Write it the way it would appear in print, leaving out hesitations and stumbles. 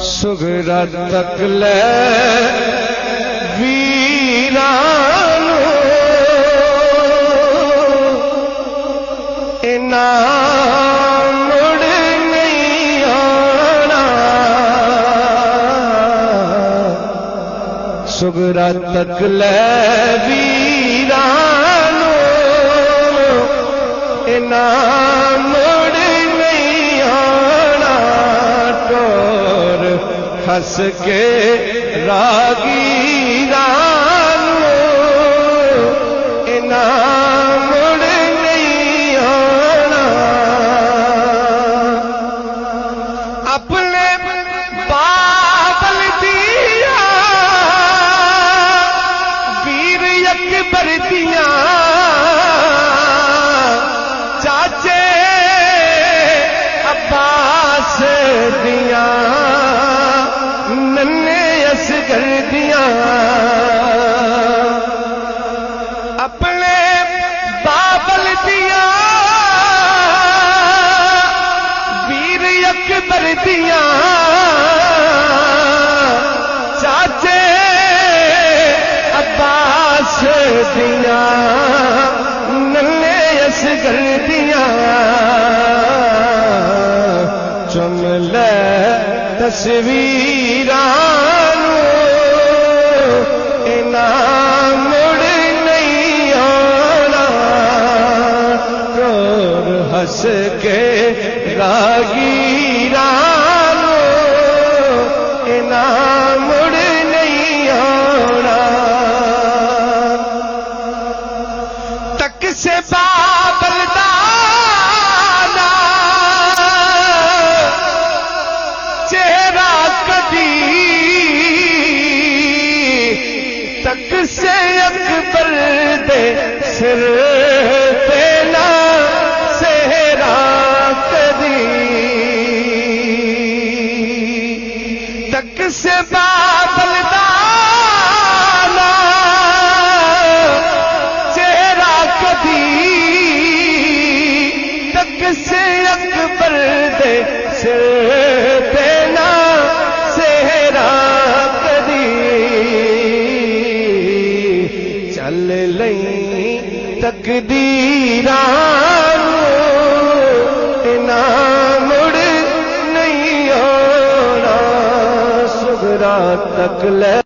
سغرا تک لے ویرانو اینا مڑ نہیں آنا سغرا تک لے ویرانو اینا ہس کے راگیرانو اینا مڑ نہیں آنا اپنے بابل دیا ویر اکبر دیا چاچے عباس دیا کر دیا اپنے بابل دیا ویر اکبر دیا چاچے عباس دیا ننے اصغر دیا چم لے تصویران مڑ نہیں آنا اور ہس کے راگیرانو اینا مڑ نہیں آنا تک سے بابل دانا چہرہ کدی تک سے اکبر دے سر پینا سہرا کدی تک سے بابل دانا چہرہ کدی تک سے اکبر دے سر پینا سہرا چل لئی تقدیرانو اینا مڑ نہیں آنا سغرا تک لے